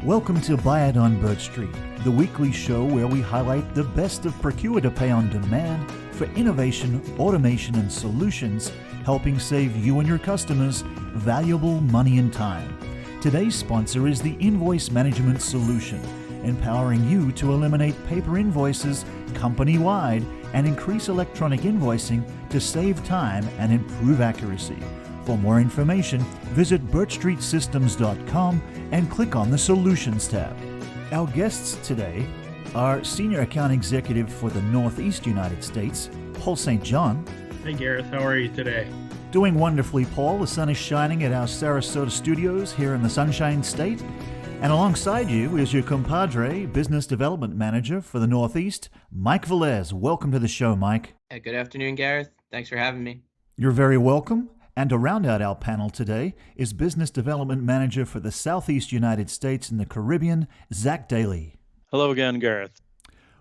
Welcome to Buy It on Bird Street, the weekly show where we highlight the best of procure to pay on demand for innovation, automation, and solutions, helping save you and your customers valuable money and time. Today's sponsor is the Invoice Management Solution, empowering you to eliminate paper invoices company-wide and increase electronic invoicing to save time and improve accuracy. For more information, visit birchstreetsystems.com and click on the Solutions tab. Our guests today are Senior Account Executive for the Northeast United States, Paul St. John. Hey Gareth, how are you today? Doing wonderfully, Paul. The sun is shining at our Sarasota studios here in the Sunshine State. And alongside you is your compadre, Business Development Manager for the Northeast, Mike Velez. Welcome to the show, Mike. Good afternoon, Gareth. Thanks for having me. You're very welcome. And to round out our panel today is Business Development Manager for the Southeast United States and the Caribbean, Zach Daly. Hello again, Gareth.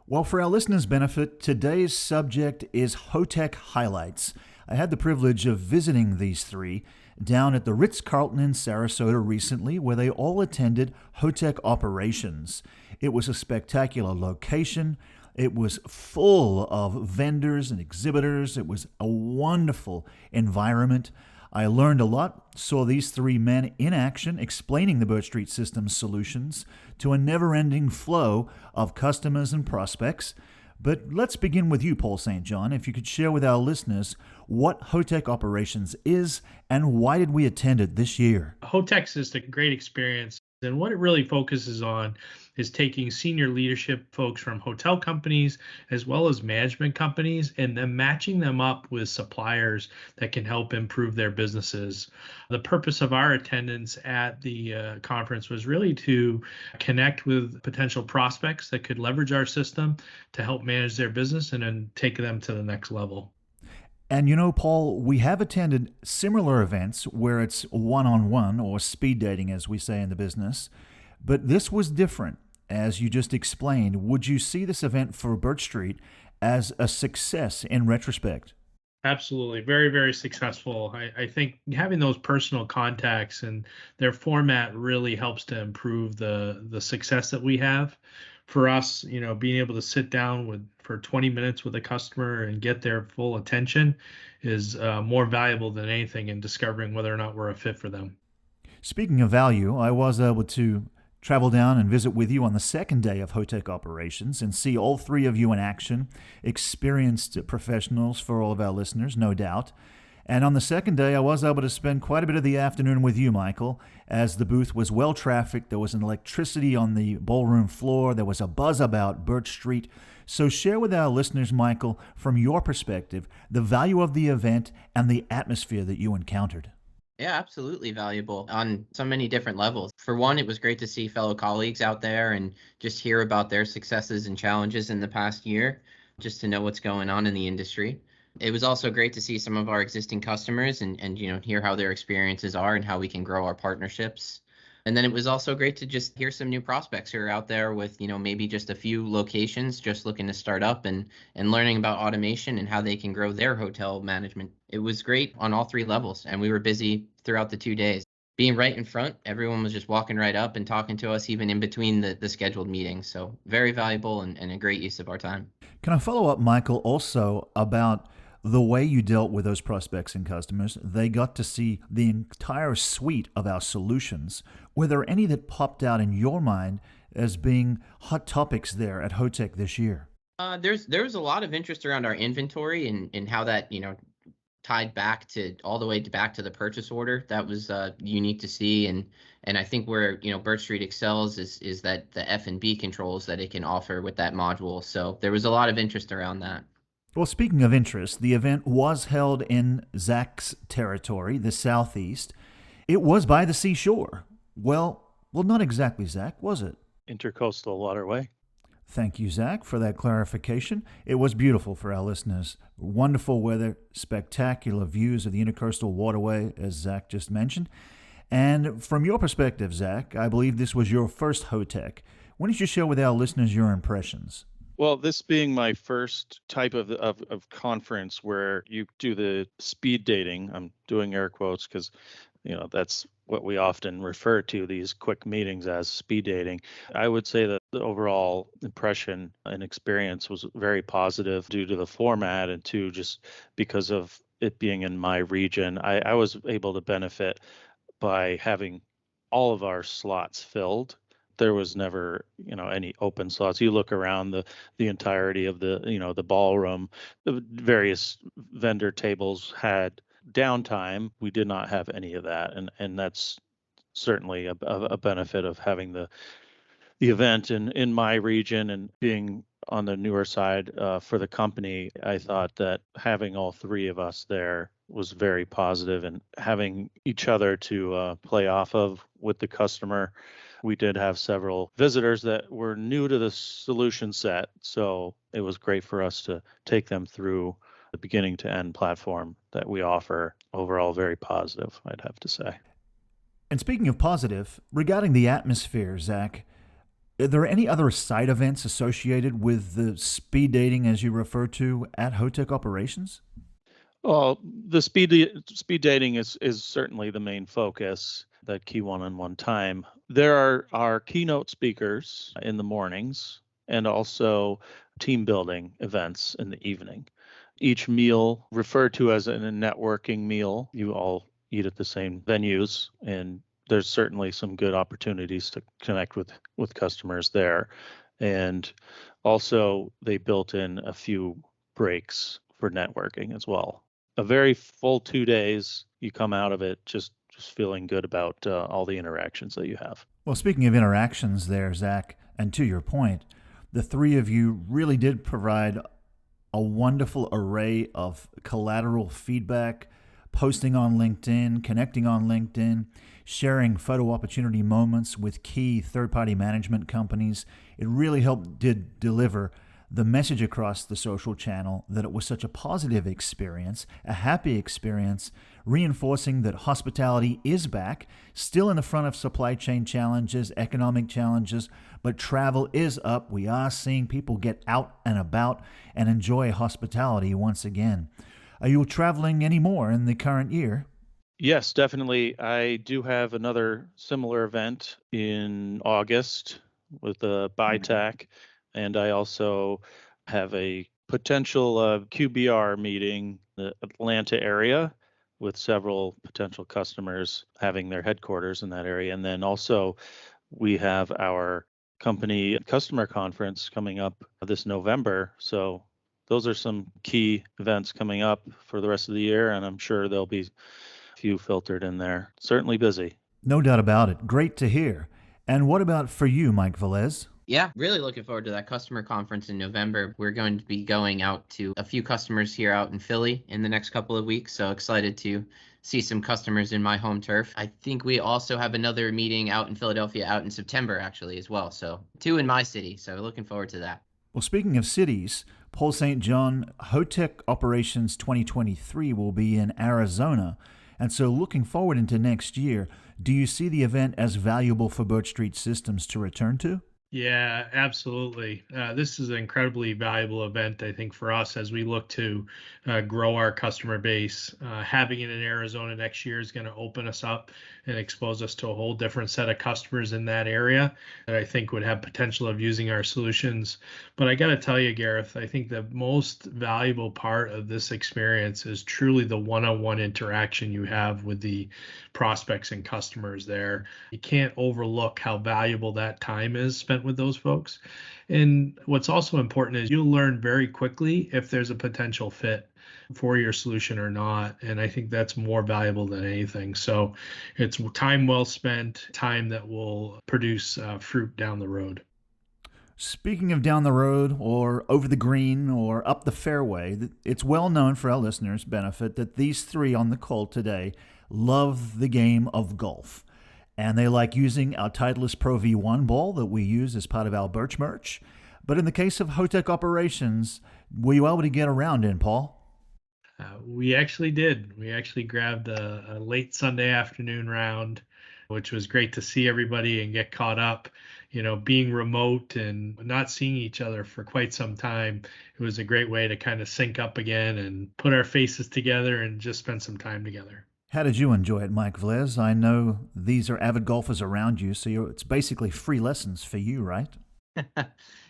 Well, for our listeners' benefit, today's subject is Hotec highlights. I had the privilege of visiting these three down at the Ritz-Carlton in Sarasota recently, where they all attended Hotec Operations. It was a spectacular location. It was full of vendors and exhibitors. It was a wonderful environment. I learned a lot, saw these three men in action explaining the Birch Street Systems solutions to a never-ending flow of customers and prospects. But let's begin with you, Paul St. John. If you could share with our listeners what Hotec Operations is and why did we attend it this year? Hotec is a great experience, and what it really focuses on is taking senior leadership folks from hotel companies as well as management companies and then matching them up with suppliers that can help improve their businesses. The purpose of our attendance at the conference was really to connect with potential prospects that could leverage our system to help manage their business and then take them to the next level. And you know, Paul, we have attended similar events where it's one-on-one or speed dating, as we say in the business, but this was different. As you just explained, would you see this event for Birch Street as a success in retrospect? Absolutely. Very, very successful. I think having those personal contacts and their format really helps to improve the success that we have. For us, being able to sit down for 20 minutes with a customer and get their full attention is more valuable than anything in discovering whether or not we're a fit for them. Speaking of value, I was able to travel down and visit with you on the second day of Hotec Operations and see all three of you in action, experienced professionals for all of our listeners, no doubt. And on the second day, I was able to spend quite a bit of the afternoon with you, Michael, as the booth was well trafficked. There was an electricity on the ballroom floor. There was a buzz about Birch Street. So share with our listeners, Michael, from your perspective, the value of the event and the atmosphere that you encountered. Yeah, absolutely valuable on so many different levels. For one, it was great to see fellow colleagues out there and just hear about their successes and challenges in the past year, just to know what's going on in the industry. It was also great to see some of our existing customers and hear how their experiences are and how we can grow our partnerships. And then it was also great to just hear some new prospects who are out there with, maybe just a few locations just looking to start up and learning about automation and how they can grow their hotel management. It was great on all three levels, and we were busy throughout the 2 days. Being right in front, everyone was just walking right up and talking to us even in between the scheduled meetings. So very valuable and a great use of our time. Can I follow up, Michael, also about the way you dealt with those prospects and customers? They got to see the entire suite of our solutions. Were there any that popped out in your mind as being hot topics there at Hotec this year? There's a lot of interest around our inventory and how that, tied back to all the way back to the purchase order. That was unique to see. And I think where, Birch Street excels is that the F&B controls that it can offer with that module. So there was a lot of interest around that. Well, speaking of interest, the event was held in Zach's territory, the Southeast. It was by the seashore. Well, not exactly, Zach, was it? Intercoastal waterway. Thank you, Zach, for that clarification. It was beautiful for our listeners. Wonderful weather, spectacular views of the intercoastal waterway, as Zach just mentioned. And from your perspective, Zach, I believe this was your first Hotec. Why don't you share with our listeners your impressions? Well, this being my first type of conference where you do the speed dating, I'm doing air quotes because, that's what we often refer to these quick meetings as speed dating. I would say that the overall impression and experience was very positive due to the format and to just because of it being in my region. I was able to benefit by having all of our slots filled. There was never, any open slots. You look around the entirety of the ballroom, the various vendor tables had downtime. We did not have any of that, and that's certainly a benefit of having the event in my region and being on the newer side for the company. I thought that having all three of us there was very positive, and having each other to play off of with the customer. We did have several visitors that were new to the solution set, so it was great for us to take them through the beginning to end platform that we offer. Overall, very positive, I'd have to say. And speaking of positive, regarding the atmosphere, Zach, are there any other side events associated with the speed dating, as you refer to, at Hotec Operations? Well, the speed dating is certainly the main focus, that key one-on-one time. There are keynote speakers in the mornings and also team building events in the evening. Each meal referred to as a networking meal. You all eat at the same venues, and there's certainly some good opportunities to connect with customers there. And also they built in a few breaks for networking as well. A very full 2 days. You come out of it just feeling good about all the interactions that you have. Well, speaking of interactions there, Zach, and to your point, the three of you really did provide a wonderful array of collateral feedback, posting on LinkedIn, connecting on LinkedIn, sharing photo opportunity moments with key third-party management companies. It really did deliver the message across the social channel that it was such a positive experience, a happy experience, reinforcing that hospitality is back, still in the front of supply chain challenges, economic challenges, but travel is up. We are seeing people get out and about and enjoy hospitality once again. Are you traveling any more in the current year? Yes, definitely. I do have another similar event in August with the BITAC, and I also have a potential QBR meeting in the Atlanta area with several potential customers having their headquarters in that area. And then also we have our company customer conference coming up this November. So those are some key events coming up for the rest of the year, and I'm sure there'll be a few filtered in there. Certainly busy. No doubt about it. Great to hear. And what about for you, Mike Velez? Yeah, really looking forward to that customer conference in November. We're going to be going out to a few customers here out in Philly in the next couple of weeks. So excited to see some customers in my home turf. I think we also have another meeting out in Philadelphia out in September actually as well. So 2 in my city. So looking forward to that. Well, speaking of cities, Paul St. John, Hotec Operations 2023 will be in Arizona. And so looking forward into next year, do you see the event as valuable for Birch Street Systems to return to? Yeah, absolutely. This is an incredibly valuable event, I think, for us as we look to grow our customer base. Having it in Arizona next year is going to open us up and expose us to a whole different set of customers in that area that I think would have potential of using our solutions. But I got to tell you, Gareth, I think the most valuable part of this experience is truly the one-on-one interaction you have with the prospects and customers there. You can't overlook how valuable that time is spent with those folks. And what's also important is you'll learn very quickly if there's a potential fit for your solution or not. And I think that's more valuable than anything. So it's time well spent, time that will produce fruit down the road. Speaking of down the road or over the green or up the fairway, it's well known for our listeners' benefit that these three on the call today love the game of golf. And they like using our Titleist Pro V1 ball that we use as part of our Birch merch. But in the case of Hotec Operations, were you able to get around in, Paul? We actually did. We actually grabbed a late Sunday afternoon round, which was great to see everybody and get caught up. You know, being remote and not seeing each other for quite some time, it was a great way to kind of sync up again and put our faces together and just spend some time together. How did you enjoy it, Mike Velez? I know these are avid golfers around you, so it's basically free lessons for you, right?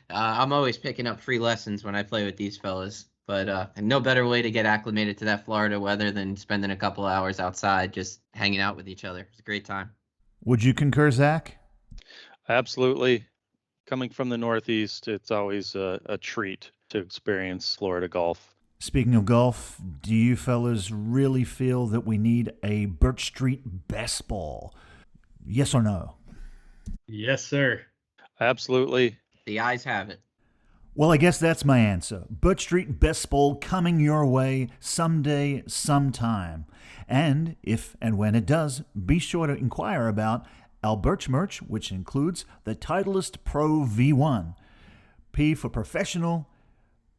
I'm always picking up free lessons when I play with these fellas, but no better way to get acclimated to that Florida weather than spending a couple hours outside just hanging out with each other. It's a great time. Would you concur, Zach? Absolutely. Coming from the Northeast, it's always a treat to experience Florida golf. Speaking of golf, do you fellas really feel that we need a Birch Street best ball? Yes or no? Yes, sir. Absolutely. The eyes have it. Well, I guess that's my answer. Birch Street best ball coming your way someday, sometime. And if and when it does, be sure to inquire about our Birch merch, which includes the Titleist Pro V1. P for professional,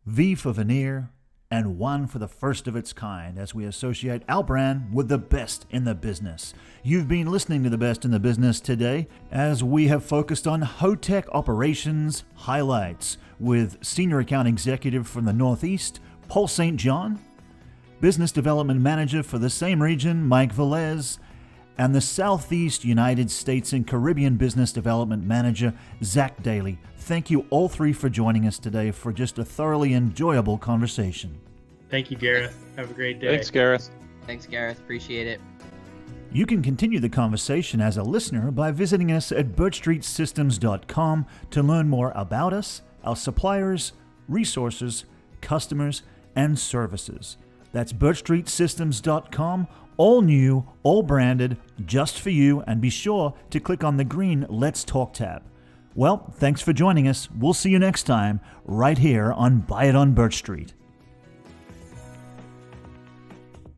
V for veneer, and 1 for the first of its kind, as we associate our brand with the best in the business. You've been listening to the best in the business today, as we have focused on Hotec operations highlights with Senior Account Executive from the Northeast, Paul St. John, Business Development Manager for the same region, Mike Velez, and the Southeast United States and Caribbean Business Development Manager, Zach Daly. Thank you all three for joining us today for just a thoroughly enjoyable conversation. Thank you, Gareth. Have a great day. Thanks, Gareth. Thanks, Gareth. Appreciate it. You can continue the conversation as a listener by visiting us at birchstreetsystems.com to learn more about us, our suppliers, resources, customers, and services. That's birchstreetsystems.com, all new, all branded, just for you, and be sure to click on the green Let's Talk tab. Well, thanks for joining us. We'll see you next time, right here on Buy It on Birch Street.